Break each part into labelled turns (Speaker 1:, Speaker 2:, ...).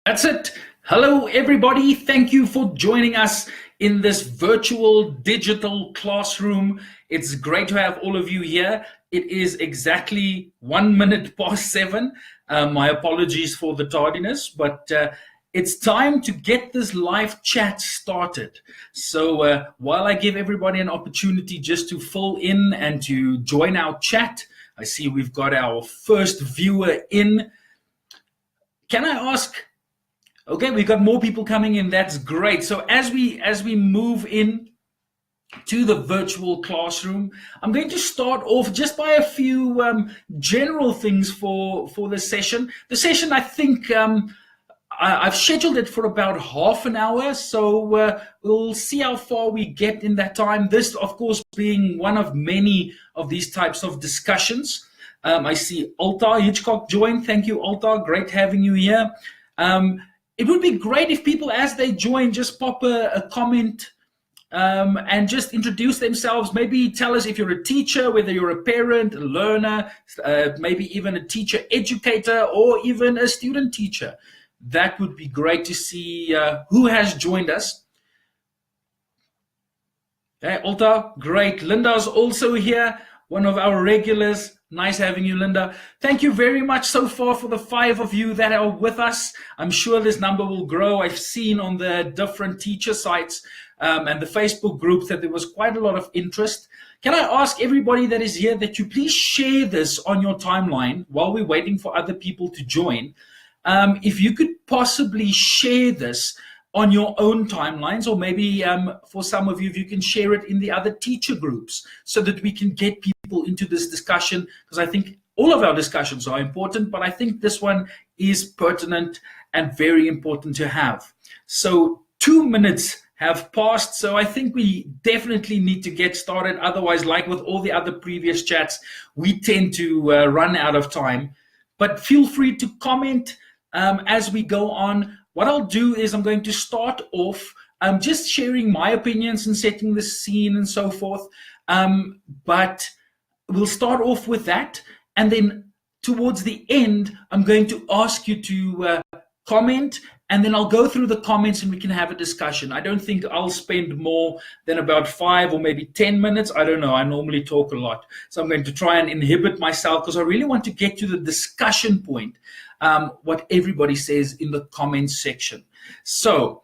Speaker 1: That's it. Hello, everybody. Thank you for joining us in this virtual digital classroom. It's great to have all of you here. It is exactly 1 minute past 7. My apologies for the tardiness, but it's time to get this live chat started. So while I give everybody an opportunity just to fill in and to join our chat, I see we've got our first viewer in. Can I ask? Okay, we've got more people coming in. That's great. So as we move in to the virtual classroom, I'm going to start off just by a few general things for the session. The session, I think, I've scheduled it for about half an hour, so we'll see how far we get in that time. This, of course, being one of many of these types of discussions. I see Alta Hitchcock join. Thank you, Alta. Great having you here. It would be great if people, as they join, just pop a comment and just introduce themselves. Maybe tell us if you're a teacher, whether you're a parent, a learner, maybe even a teacher educator, or even a student teacher. That would be great to see who has joined us. Okay, Alta, great. Linda's also here, one of our regulars. Nice having you, Linda. Thank you very much so far for the 5 of you that are with us. I'm sure this number will grow. I've seen on the different teacher sites and the Facebook groups that there was quite a lot of interest. Can I ask everybody that is here that you please share this on your timeline while we're waiting for other people to join? If you could possibly share this on your own timelines, or maybe for some of you, if you can share it in the other teacher groups so that we can get people into this discussion, because I think all of our discussions are important, but I think this one is pertinent and very important to have. So 2 minutes have passed, so I think we definitely need to get started. Otherwise, like with all the other previous chats, we tend to run out of time. But feel free to comment as we go on. What I'll do is I'm going to start off just sharing my opinions and setting the scene and so forth. But we'll start off with that. And then towards the end, I'm going to ask you to comment. And then I'll go through the comments and we can have a discussion. I don't think I'll spend more than about 5 or maybe 10 minutes. I don't know. I normally talk a lot. So I'm going to try and inhibit myself because I really want to get to the discussion point. What everybody says in the comments section. So,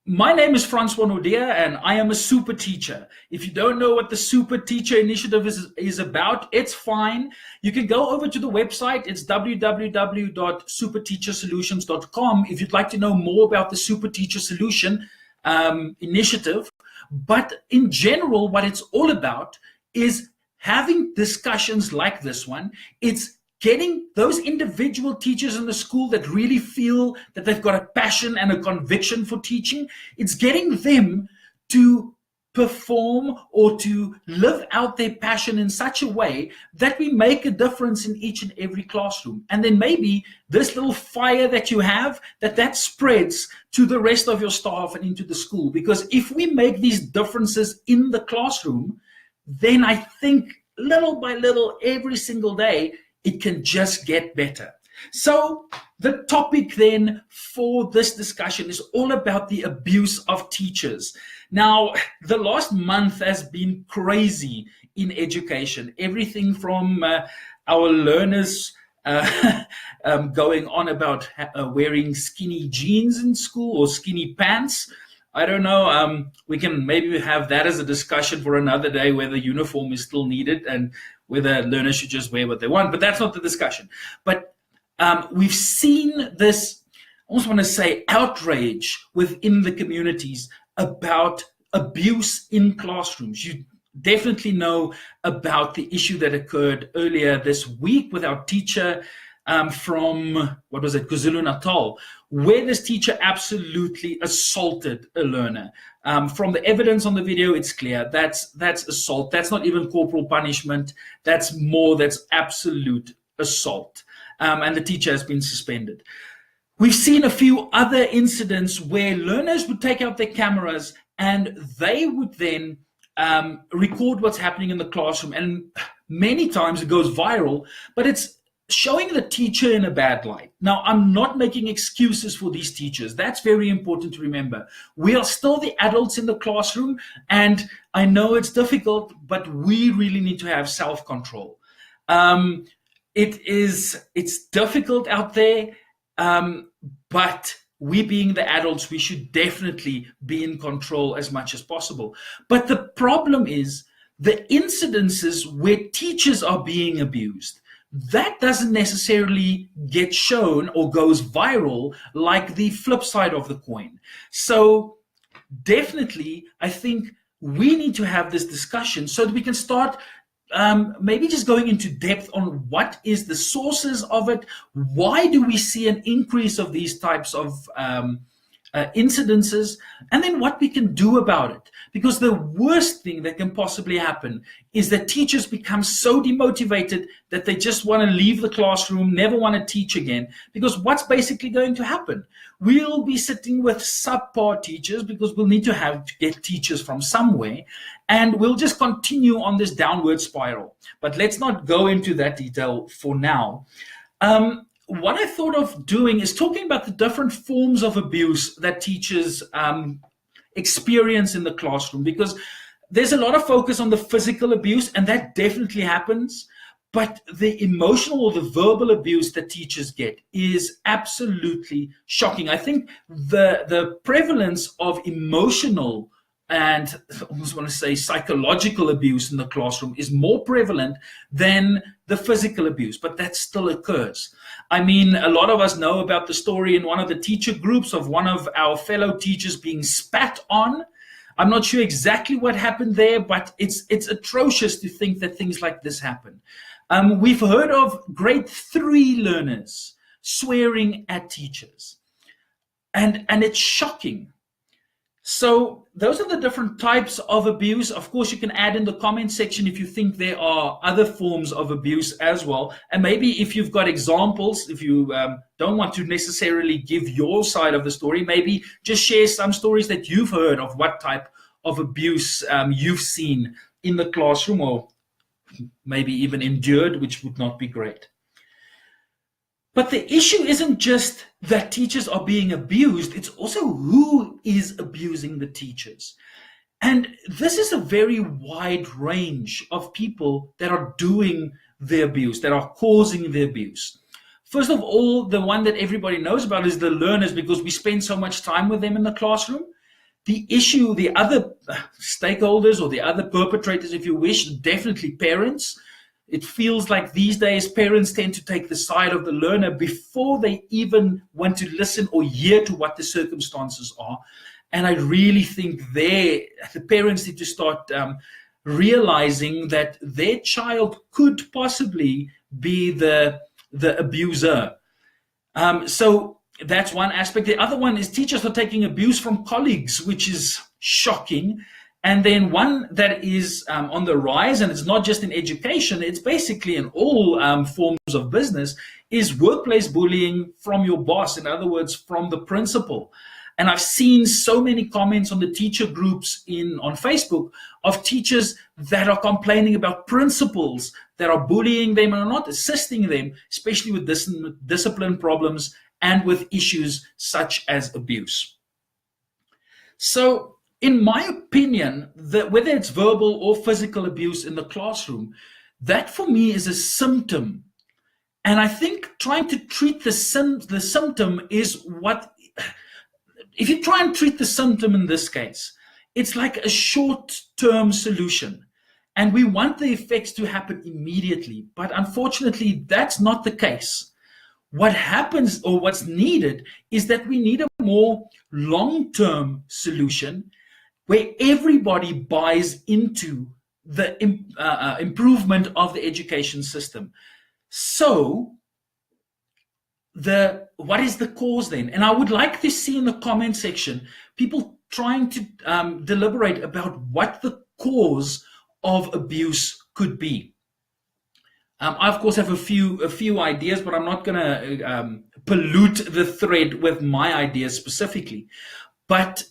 Speaker 1: my name is Francois and I am a super teacher. If you don't know what the Super Teacher Initiative is about, it's fine. You can go over to the website. It's www.superteachersolutions.com if you'd like to know more about the Super Teacher Solution initiative. But in general, what it's all about is having discussions like this one. It's getting those individual teachers in the school that really feel that they've got a passion and a conviction for teaching. It's getting them to perform or to live out their passion in such a way that we make a difference in each and every classroom. And then maybe this little fire that you have, that spreads to the rest of your staff and into the school. Because if we make these differences in the classroom, then I think little by little, every single day, it can just get better. So the topic then for this discussion is all about the abuse of teachers. Now, the last month has been crazy in education. Everything from our learners going on about wearing skinny jeans in school or skinny pants. I don't know. We can maybe have that as a discussion for another day, whether uniform is still needed and whether learners should just wear what they want. But that's not the discussion. But we've seen this, I almost want to say, outrage within the communities about abuse in classrooms. You definitely know about the issue that occurred earlier this week with our teacher from, what was it, KwaZulu-Natal, where this teacher absolutely assaulted a learner. From the evidence on the video, it's clear that's assault. That's not even corporal punishment. That's absolute assault. And the teacher has been suspended. We've seen a few other incidents where learners would take out their cameras and they would then record what's happening in the classroom. And many times it goes viral, but it's showing the teacher in a bad light. Now, I'm not making excuses for these teachers. That's very important to remember. We are still the adults in the classroom, and I know it's difficult, but we really need to have self-control. It's difficult out there, but we being the adults, we should definitely be in control as much as possible. But the problem is the incidences where teachers are being abused. That doesn't necessarily get shown or goes viral like the flip side of the coin. So definitely, I think we need to have this discussion so that we can start maybe just going into depth on what is the sources of it. Why do we see an increase of these types of incidences, and then what we can do about it? Because the worst thing that can possibly happen is that teachers become so demotivated that they just want to leave the classroom, never want to teach again. Because what's basically going to happen? We'll be sitting with subpar teachers because we'll need to get teachers from somewhere, and we'll just continue on this downward spiral. But let's not go into that detail for now. What I thought of doing is talking about the different forms of abuse that teachers experience in the classroom, because there's a lot of focus on the physical abuse, and that definitely happens. But the emotional or the verbal abuse that teachers get is absolutely shocking. I think the prevalence of emotional and I almost want to say psychological abuse in the classroom is more prevalent than the physical abuse, but that still occurs. I mean, a lot of us know about the story in one of the teacher groups of one of our fellow teachers being spat on. I'm not sure exactly what happened there, but it's atrocious to think that things like this happen. We've heard of grade 3 learners swearing at teachers, and it's shocking. So those are the different types of abuse. Of course, you can add in the comment section if you think there are other forms of abuse as well. And maybe if you've got examples, if you don't want to necessarily give your side of the story, maybe just share some stories that you've heard of what type of abuse you've seen in the classroom, or maybe even endured, which would not be great. But the issue isn't just that teachers are being abused, it's also who is abusing the teachers. And this is a very wide range of people that are doing the abuse, that are causing the abuse. First of all, the one that everybody knows about is the learners, because we spend so much time with them in the classroom. The issue, the other stakeholders or the other perpetrators, if you wish, definitely parents. It feels like these days parents tend to take the side of the learner before they even want to listen or hear to what the circumstances are. And I really think the parents need to start realizing that their child could possibly be the abuser. So that's one aspect. The other one is teachers are taking abuse from colleagues, which is shocking. And then one that is on the rise, and it's not just in education, it's basically in all forms of business, is workplace bullying from your boss. In other words, from the principal. And I've seen so many comments on the teacher groups on Facebook of teachers that are complaining about principals that are bullying them and are not assisting them, especially with discipline problems and with issues such as abuse. So, in my opinion, whether it's verbal or physical abuse in the classroom, that for me is a symptom. And I think trying to treat the symptom is what, if you try and treat the symptom in this case, it's like a short-term solution. And we want the effects to happen immediately. But unfortunately, that's not the case. What happens, or what's needed, is that we need a more long-term solution where everybody buys into the improvement of the education system. So, what is the cause then? And I would like to see in the comment section people trying to deliberate about what the cause of abuse could be. I, of course, have a few ideas, but I'm not going to pollute the thread with my ideas specifically. But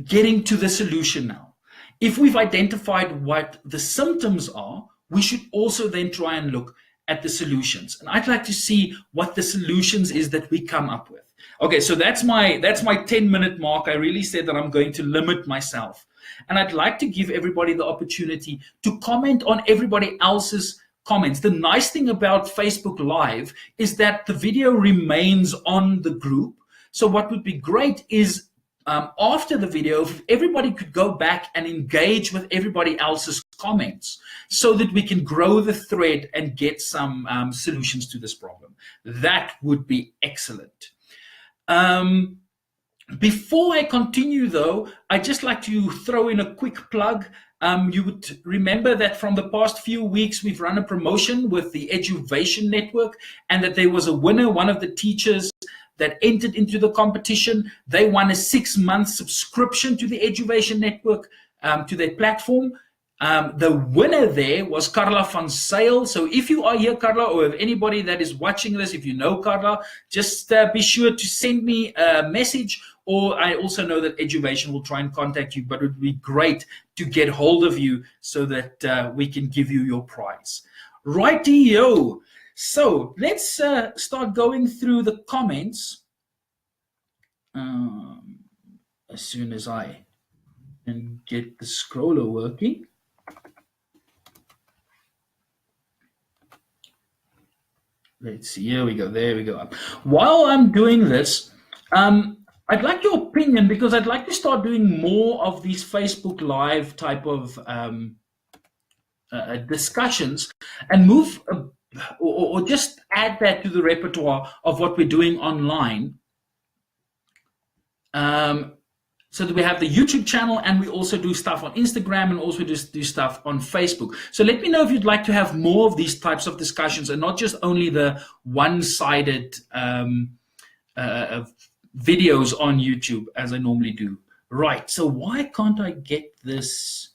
Speaker 1: getting to the solution now. If we've identified what the symptoms are, we should also then try and look at the solutions, and I'd like to see what the solutions is that we come up with. Okay, so that's my 10-minute mark. I really said that I'm going to limit myself, and I'd like to give everybody the opportunity to comment on everybody else's comments. The nice thing about Facebook Live is that the video remains on the group. So what would be great is after the video, if everybody could go back and engage with everybody else's comments so that we can grow the thread and get some solutions to this problem. That would be excellent. Before I continue, though, I'd just like to throw in a quick plug. You would remember that from the past few weeks, we've run a promotion with the Eduvation Network, and that there was a winner, one of the teachers that entered into the competition. They won a 6-month subscription to the Eduvation Network, to their platform. The winner there was Carla van Sail. So if you are here, Carla, or if anybody that is watching this, if you know Carla, just be sure to send me a message, or I also know that Eduvation will try and contact you, but it would be great to get hold of you so that we can give you your prize. Righty-o. So let's start going through the comments as soon as I can get the scroller working. Let's see, here we go, there we go. While I'm doing this, I'd like your opinion, because I'd like to start doing more of these Facebook Live type of discussions, and move or just add that to the repertoire of what we're doing online, so that we have the YouTube channel, and we also do stuff on Instagram, and also just do stuff on Facebook. So let me know if you'd like to have more of these types of discussions, and not just only the one-sided videos on YouTube as I normally do. Right, so why can't I get this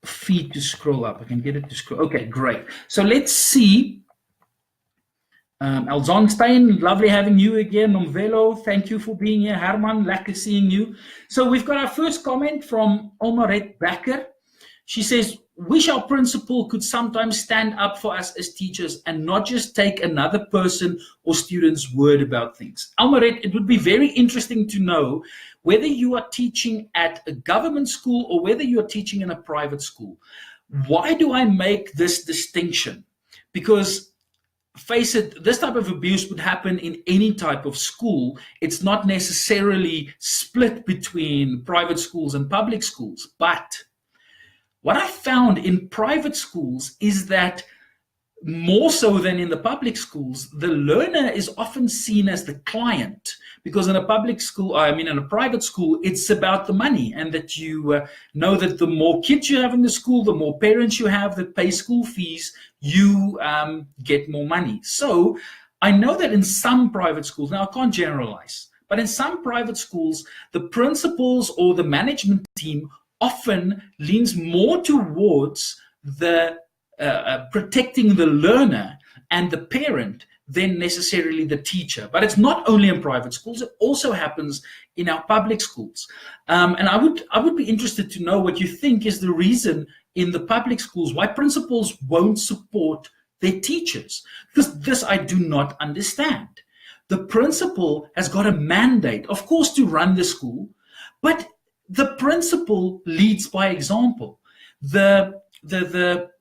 Speaker 1: feed to scroll up? I can get it to scroll. Okay, great. So let's see. Alzon Stein, lovely having you again. Nomvelo, thank you for being here. Herman, lekker seeing you. So we've got our first comment from Omaret Becker. She says, wish our principal could sometimes stand up for us as teachers and not just take another person or student's word about things. Omaret, it would be very interesting to know whether you are teaching at a government school or whether you are teaching in a private school. Why do I make this distinction? Because face it, this type of abuse would happen in any type of school. It's not necessarily split between private schools and public schools. But what I found in private schools is that more so than in the public schools, the learner is often seen as the client, because in a public school, in a private school, it's about the money, and that you know that the more kids you have in the school, the more parents you have that pay school fees, you get more money. So I know that in some private schools, now I can't generalize, but in some private schools, the principals or the management team often leans more towards the protecting the learner and the parent than necessarily the teacher. But it's not only in private schools, it also happens in our public schools. And I would be interested to know what you think is the reason in the public schools why principals won't support their teachers. Because this I do not understand. The principal has got a mandate, of course, to run the school, but the principal leads by example. The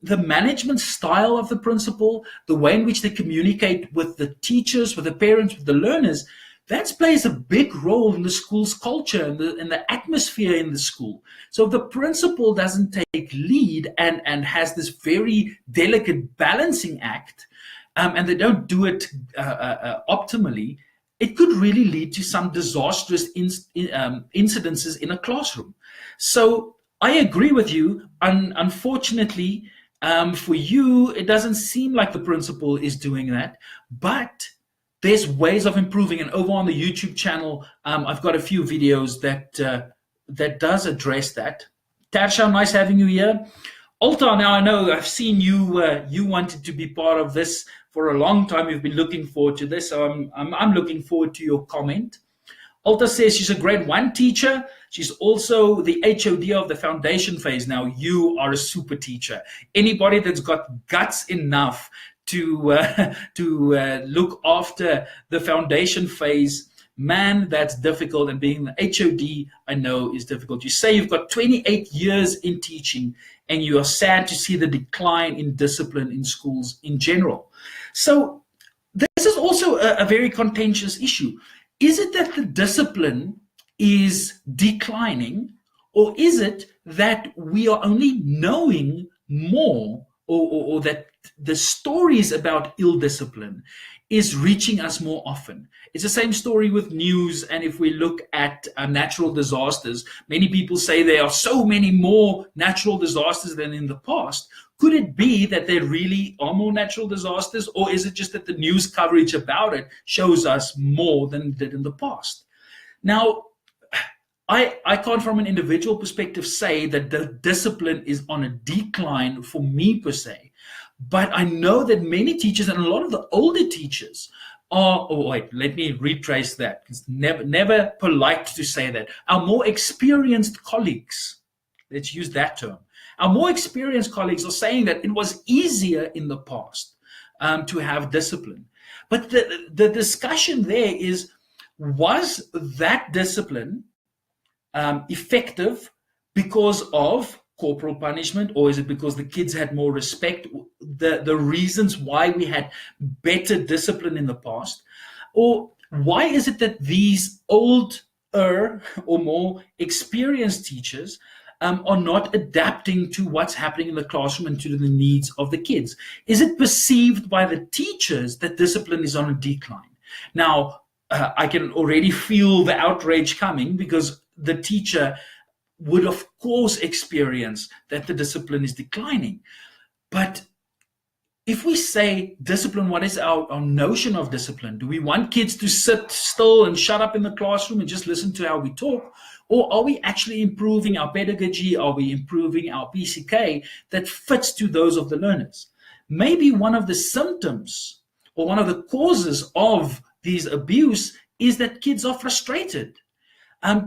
Speaker 1: management style of the principal, the way in which they communicate with the teachers, with the parents, with the learners, that plays a big role in the school's culture and the atmosphere in the school. So if the principal doesn't take lead and has this very delicate balancing act, and they don't do it optimally, it could really lead to some disastrous incidences in a classroom. So I agree with you. Unfortunately, for you, it doesn't seem like the principal is doing that, but there's ways of improving. And over on the YouTube channel, I've got a few videos that does address that. Tarsha, nice having you here. Alta, now I know I've seen you. You wanted to be part of this for a long time. You've been looking forward to this, so I'm looking forward to your comment. Alta says she's a grade 1 teacher. She's also the HOD of the foundation phase. Now, you are a super teacher. Anybody that's got guts enough to look after the foundation phase, man, that's difficult. And being the HOD, I know, is difficult. You say you've got 28 years in teaching, and you are sad to see the decline in discipline in schools in general. So this is also a very contentious issue. Is it that the discipline is declining, or is it that we are only knowing more, or that the stories about ill discipline is reaching us more often? It's the same story with news. And if we look at natural disasters, many people say there are so many more natural disasters than in the past. Could it be that there really are more natural disasters, or is it just that the news coverage about it shows us more than it did in the past? Now, I can't from an individual perspective say that the discipline is on a decline for me per se, but I know that many teachers, and a lot of the older teachers are, oh wait, let me retrace that. It's never polite to say that. Our more experienced colleagues, let's use that term, our more experienced colleagues are saying that it was easier in the past to have discipline. But the discussion there is, was that discipline effective because of corporal punishment, or is it because the kids had more respect? The reasons why we had better discipline in the past, or why is it that these older or more experienced teachers are not adapting to what's happening in the classroom and to the needs of the kids? Is it perceived by the teachers that discipline is on a decline? Now, I can already feel the outrage coming, because the teacher would of course experience that the discipline is declining. But if we say discipline, what is our notion of discipline? Do we want kids to sit still and shut up in the classroom and just listen to how we talk? Or are we actually improving our pedagogy? Are we improving our PCK that fits to those of the learners? Maybe one of the symptoms or one of the causes of these abuse is that kids are frustrated.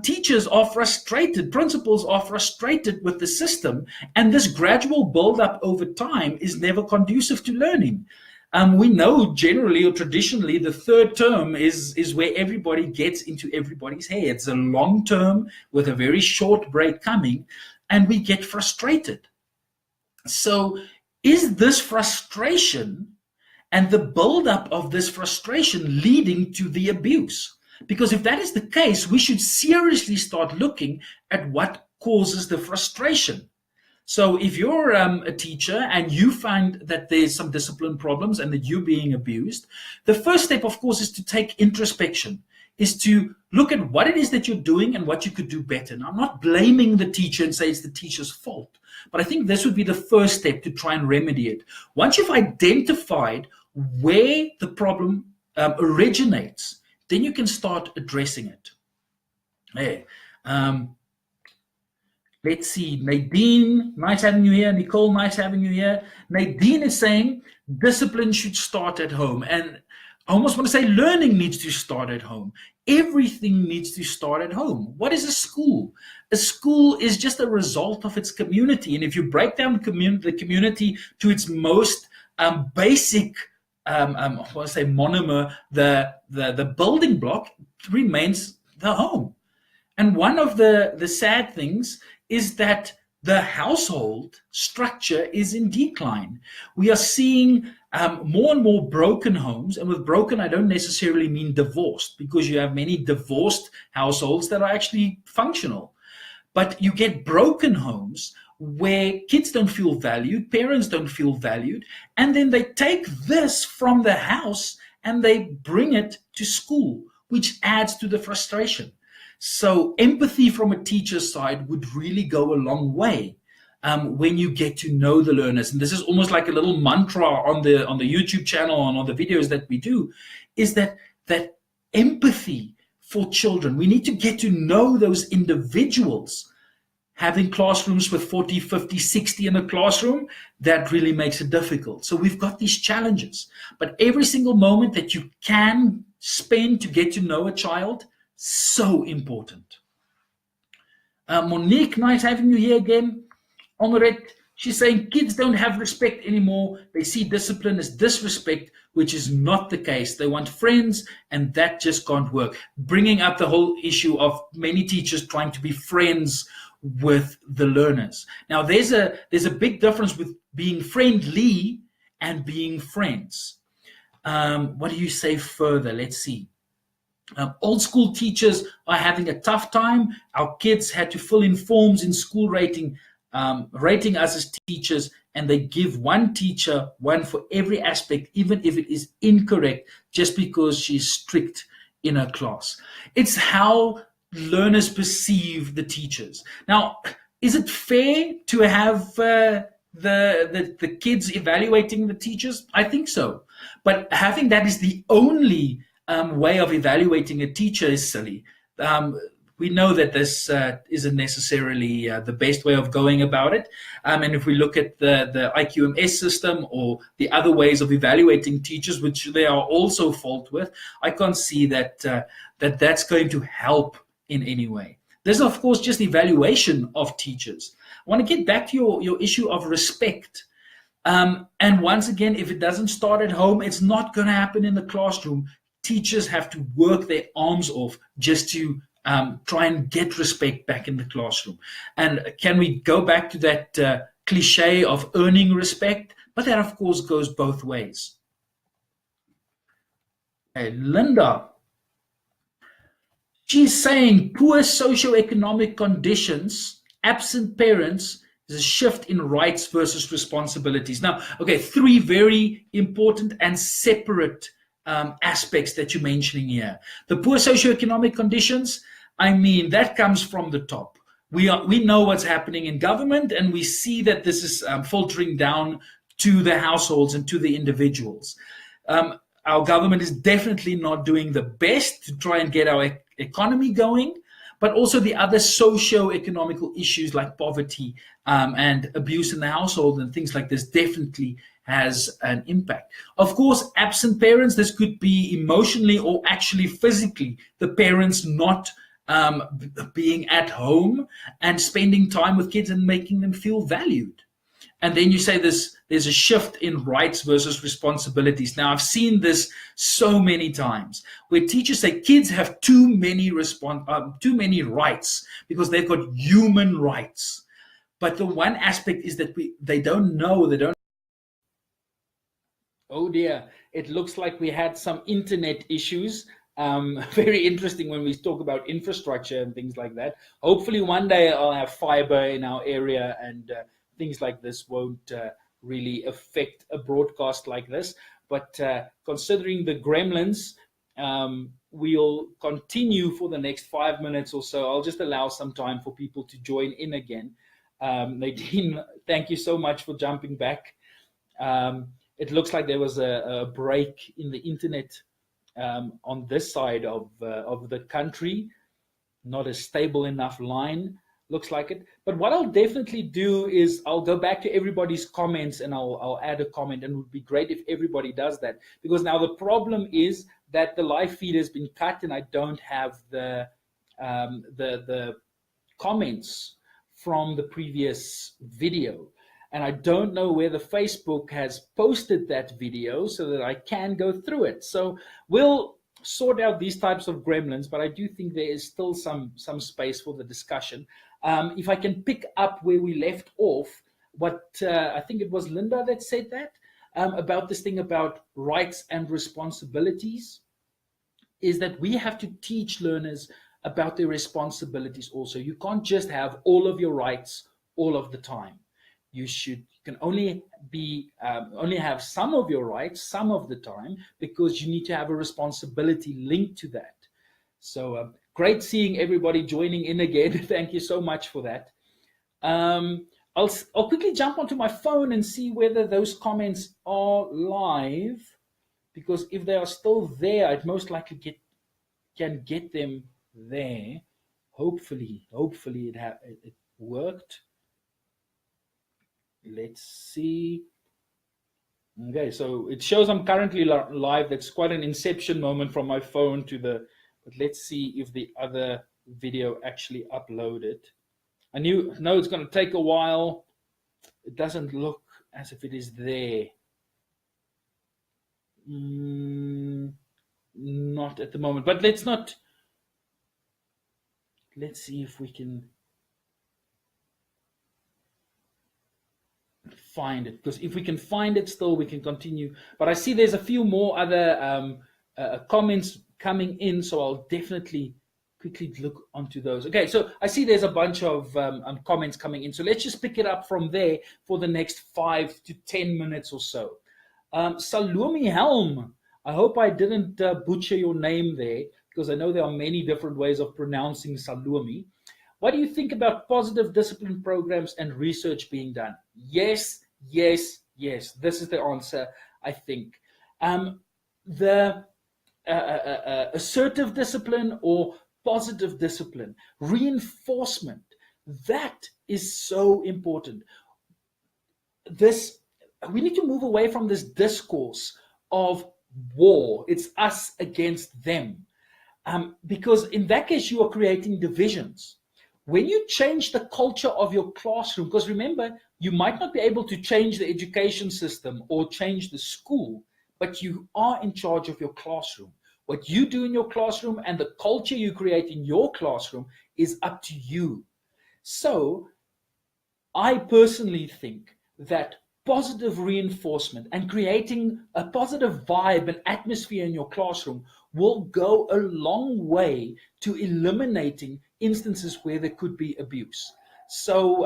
Speaker 1: Teachers are frustrated, principals are frustrated with the system, and this gradual build-up over time is never conducive to learning. We know generally or traditionally the third term is where everybody gets into everybody's head. It's a long term with a very short break coming, and we get frustrated. So is this frustration and the build-up of this frustration leading to the abuse? Because if that is the case, we should seriously start looking at what causes the frustration. So if you're a teacher and you find that there's some discipline problems and that you're being abused, the first step, of course, is to take introspection, is to look at what it is that you're doing and what you could do better. Now, I'm not blaming the teacher and say it's the teacher's fault, but I think this would be the first step to try and remedy it. Once you've identified where the problem originates, then you can start addressing it. Hey, let's see. Nadine, nice having you here. Nicole, nice having you here. Nadine is saying discipline should start at home. And I almost want to say learning needs to start at home. Everything needs to start at home. What is a school? A school is just a result of its community. And if you break down the community to its most basic I want to say monomer, the building block remains the home. And one of the sad things is that the household structure is in decline. We are seeing more and more broken homes, and with broken, I don't necessarily mean divorced, because you have many divorced households that are actually functional. But you get broken homes where kids don't feel valued, parents don't feel valued, and then they take this from the house and they bring it to school, which adds to the frustration. So empathy from a teacher's side would really go a long way when you get to know the learners. And this is almost like a little mantra on the YouTube channel and on the videos that we do, is that empathy for children. We need to get to know those individuals. Having classrooms with 40, 50, 60 in a classroom, that really makes it difficult. So we've got these challenges. But every single moment that you can spend to get to know a child, So important. Monique, nice having you here again. Honoret, she's saying kids don't have respect anymore. They see discipline as disrespect, which is not the case. They want friends, and that just can't work. Bringing up the whole issue of many teachers trying to be friends with the learners. Now, there's a big difference with being friendly and being friends. What do you say further? Let's see. Old school teachers are having a tough time. Our kids had to fill in forms in school rating us as teachers, and they give one teacher one for every aspect, even if it is incorrect, just because she's strict in her class. It's how learners perceive the teachers. Now, is it fair to have the kids evaluating the teachers? I think so. But having that is the only way of evaluating a teacher is silly. We know that this isn't necessarily the best way of going about it. And if we look at the IQMS system or the other ways of evaluating teachers, which they are also fault with, I can't see that that's going to help in any way. There's, of course, just evaluation of teachers. I want to get back to your issue of respect. And once again, if it doesn't start at home, it's not going to happen in the classroom. Teachers have to work their arms off just to try and get respect back in the classroom. And can we go back to that cliche of earning respect? But that, of course, goes both ways. Hey, Linda, she's saying poor socioeconomic conditions, absent parents, is a shift in rights versus responsibilities. Now, okay, three very important and separate aspects that you're mentioning here. The poor socioeconomic conditions, I mean, that comes from the top. We know what's happening in government, and we see that this is filtering down to the households and to the individuals. Our government is definitely not doing the best to try and get our economy going, but also the other socio-economical issues like poverty and abuse in the household and things like this definitely has an impact. Of course, absent parents, this could be emotionally or actually physically, the parents not being at home and spending time with kids and making them feel valued. And then you say there's a shift in rights versus responsibilities. Now, I've seen this so many times where teachers say kids have too many rights because they've got human rights. But the one aspect is that they don't know. Oh dear, it looks like we had some internet issues. Very interesting when we talk about infrastructure and things like that. Hopefully one day I'll have fiber in our area and things like this won't really affect a broadcast like this. But considering the gremlins, we'll continue for the next 5 minutes or so. I'll just allow some time for people to join in again. Nadine, thank you so much for jumping back. It looks like there was a break in the internet on this side of the country, not a stable enough line. Looks like it. But what I'll definitely do is I'll go back to everybody's comments and I'll add a comment, and it would be great if everybody does that, because now the problem is that the live feed has been cut and I don't have the comments from the previous video, and I don't know whether Facebook has posted that video so that I can go through it. So we'll sort out these types of gremlins, but I do think there is still some space for the discussion. If I can pick up where we left off, what I think it was Linda that said that, about this thing about rights and responsibilities, is that we have to teach learners about their responsibilities also. You can't just have all of your rights all of the time. You can only have some of your rights some of the time, because you need to have a responsibility linked to that. So great seeing everybody joining in again. Thank you so much for that. I'll quickly jump onto my phone and see whether those comments are live, because if they are still there, I'd most likely can get them there. Hopefully it worked. Let's see. Okay, so it shows I'm currently live. That's quite an inception moment from my phone to the But let's see if the other video actually uploaded. I know it's going to take a while. It doesn't look as if it is there. Not at the moment, but let's see if we can find it, because if we can find it still, we can continue. But I see there's a few more other comments coming in, so I'll definitely quickly look onto those. Okay, so I see there's a bunch of comments coming in, so let's just pick it up from there for the next 5 to 10 minutes or so. Salome Helm, I hope I didn't butcher your name there, because I know there are many different ways of pronouncing Salome. What do you think about positive discipline programs and research being done? Yes, yes, yes. This is the answer, I think. The assertive discipline or positive discipline, reinforcement, that is so important. We need to move away from this discourse of war. It's us against them. Because in that case, you are creating divisions. When you change the culture of your classroom, because remember, you might not be able to change the education system or change the school, but you are in charge of your classroom. What you do in your classroom and the culture you create in your classroom is up to you. So I personally think that positive reinforcement and creating a positive vibe and atmosphere in your classroom will go a long way to eliminating instances where there could be abuse. So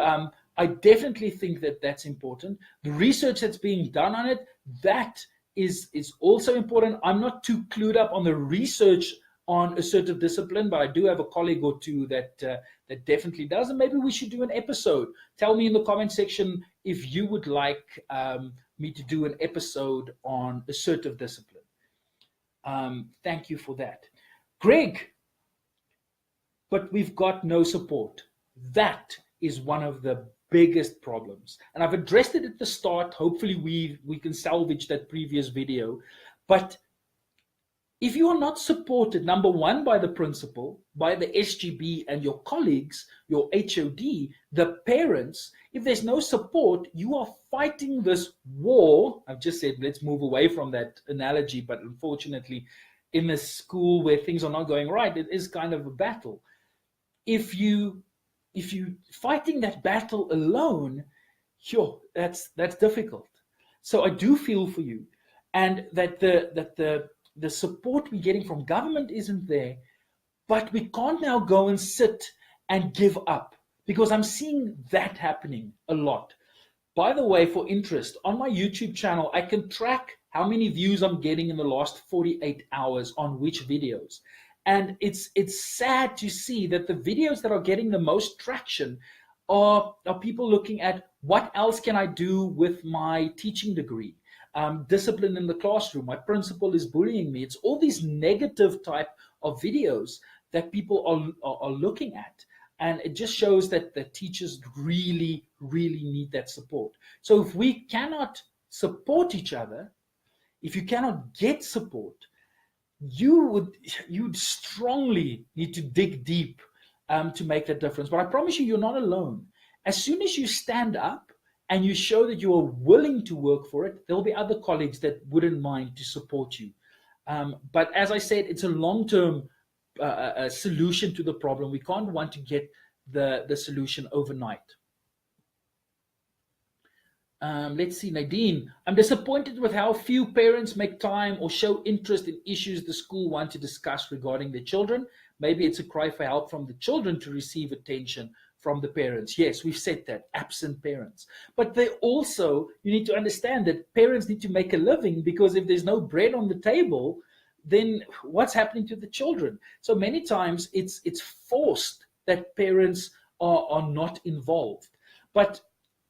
Speaker 1: I definitely think that that's important. The research that's being done on it, that is also important. I'm not too clued up on the research on assertive discipline, but I do have a colleague or two that definitely does, and maybe we should do an episode. Tell me in the comment section if you would like me to do an episode on assertive discipline. Thank you for that. Greg, but we've got no support. That is one of the biggest problems. And I've addressed it at the start. Hopefully we can salvage that previous video. But if you are not supported, number one, by the principal, by the SGB and your colleagues, your HOD, the parents, if there's no support, you are fighting this war. I've just said, let's move away from that analogy, but unfortunately, in a school where things are not going right, it is kind of a battle. If you fighting that battle alone, sure, that's difficult. So I do feel for you, and that the support we're getting from government isn't there, but we can't now go and sit and give up, because I'm seeing that happening a lot. By the way, for interest, on my YouTube channel, I can track how many views I'm getting in the last 48 hours on which videos. And it's sad to see that the videos that are getting the most traction are people looking at what else can I do with my teaching degree. Discipline in the classroom, my principal is bullying me. It's all these negative type of videos that people are looking at. And it just shows that the teachers really, really need that support. So if we cannot support each other, if you cannot get support, you'd strongly need to dig deep to make that difference. But I promise you're not alone. As soon as you stand up and you show that you are willing to work for it, there'll be other colleagues that wouldn't mind to support you. But as I said, it's a long-term solution to the problem. We can't want to get the solution overnight. Let's see, Nadine. I'm disappointed with how few parents make time or show interest in issues the school want to discuss regarding their children. Maybe it's a cry for help from the children to receive attention from the parents. Yes, we've said that, absent parents. But they also, you need to understand that parents need to make a living, because if there's no bread on the table, then what's happening to the children? So many times it's forced that parents are not involved. But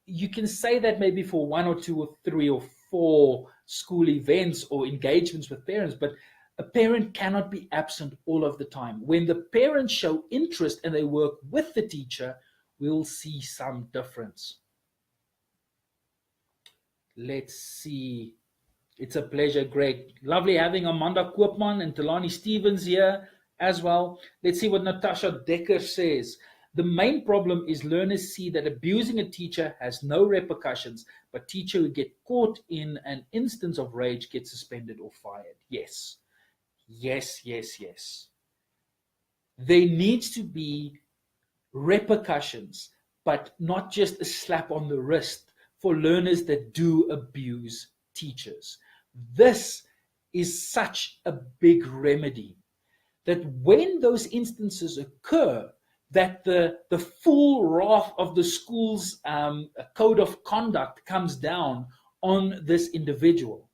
Speaker 1: you can say that maybe for 1 or 2 or 3 or 4 school events or engagements with parents, but a parent cannot be absent all of the time. When the parents show interest and they work with the teacher, we'll see some difference. Let's see. It's a pleasure, Greg. Lovely having Amanda Koopman and Telani Stevens here. as well. Let's see what Natasha Decker says. The main problem is learners see that abusing a teacher has no repercussions, but teacher who get caught in an instance of rage gets suspended or fired. Yes, yes, yes, yes. There needs to be repercussions, but not just a slap on the wrist for learners that do abuse teachers. This is such a big remedy that when those instances occur, that the full wrath of the school's code of conduct comes down on this individual.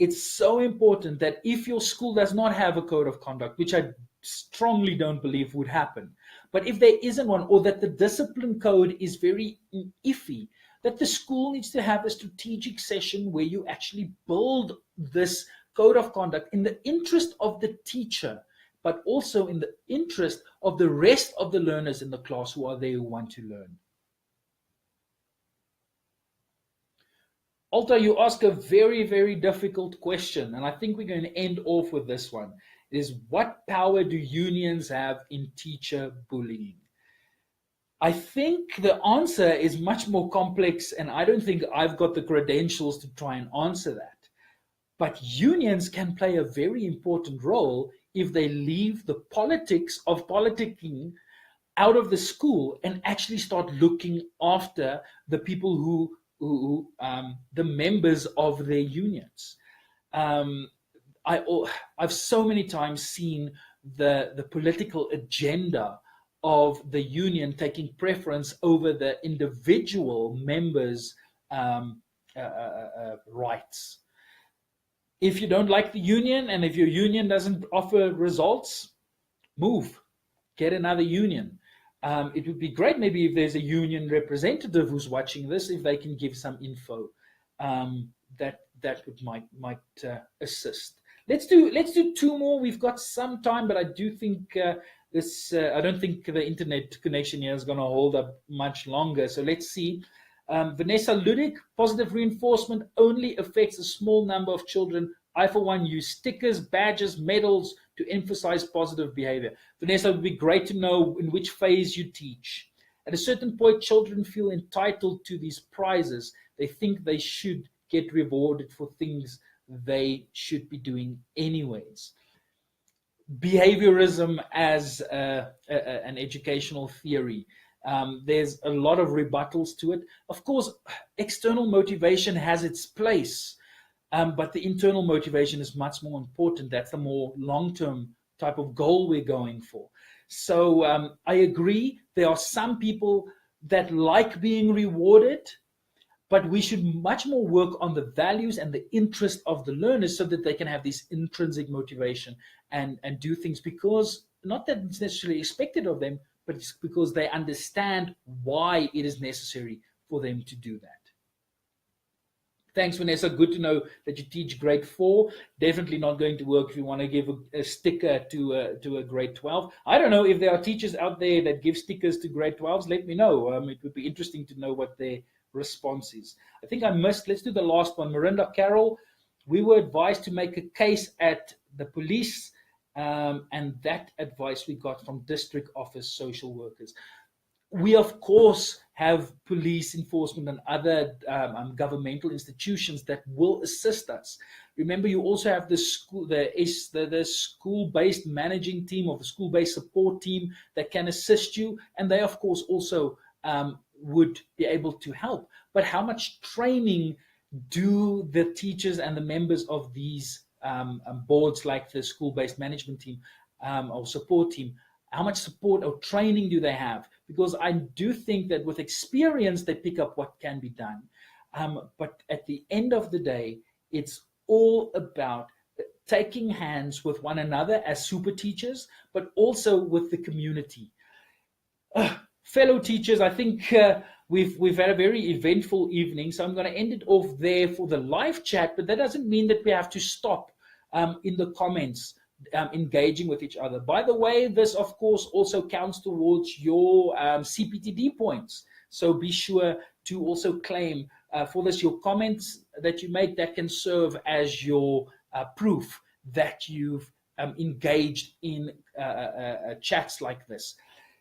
Speaker 1: It's so important that if your school does not have a code of conduct, which I strongly don't believe would happen, but if there isn't one, or that the discipline code is very iffy, that the school needs to have a strategic session where you actually build this code of conduct in the interest of the teacher, but also in the interest of the rest of the learners in the class who are there who want to learn. Alta, you ask a very, very difficult question, and I think we're going to end off with this one. Is what power do unions have in teacher bullying? I think the answer is much more complex, and I don't think I've got the credentials to try and answer that. But unions can play a very important role if they leave the politics of politicking out of the school and actually start looking after the people who the members of their unions. I've so many times seen the political agenda of the union taking preference over the individual members' rights. If you don't like the union, and if your union doesn't offer results, move, get another union. It would be great maybe if there's a union representative who's watching this, if they can give some info, that would might assist. Let's do two more. We've got some time, but I do think I don't think the internet connection here is going to hold up much longer. So let's see. Vanessa Ludick, positive reinforcement only affects a small number of children. I, for one, use stickers, badges, medals to emphasize positive behavior. Vanessa, it would be great to know in which phase you teach. At a certain point, children feel entitled to these prizes. They think they should get rewarded for things they should be doing anyways. Behaviorism as an educational theory. There's a lot of rebuttals to it. Of course, external motivation has its place, but the internal motivation is much more important. That's the more long-term type of goal we're going for. So I agree, there are some people that like being rewarded, but we should much more work on the values and the interest of the learners so that they can have this intrinsic motivation and do things because, not that it's necessarily expected of them, but it's because they understand why it is necessary for them to do that. Thanks, Vanessa. Good to know that you teach grade 4. Definitely not going to work if you want to give a sticker to a grade 12. I don't know if there are teachers out there that give stickers to grade 12s. Let me know. It would be interesting to know what their response is. I think I missed. Let's do the last one. Mirinda Carroll. We were advised to make a case at the police, and that advice we got from district office social workers. We, of course, have police enforcement and other governmental institutions that will assist us. Remember, you also have the school-based managing team or the school-based support team that can assist you, and they, of course, also would be able to help. But how much training do the teachers and the members of these boards, like the school-based management team or support team, how much support or training do they have? Because I do think that with experience, they pick up what can be done. But at the end of the day, it's all about taking hands with one another as super teachers, but also with the community. Fellow teachers, I think we've had a very eventful evening, so I'm going to end it off there for the live chat, but that doesn't mean that we have to stop in the comments. Engaging with each other. By the way, this of course also counts towards your CPTD points. So be sure to also claim for this your comments that you make that can serve as your proof that you've engaged in chats like this.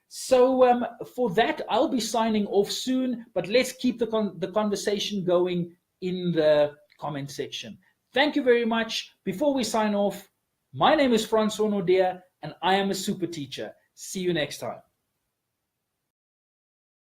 Speaker 1: So for that, I'll be signing off soon, but let's keep the conversation going in the comment section. Thank you very much. Before we sign off, my name is Francois, and I am a super teacher. See you next time.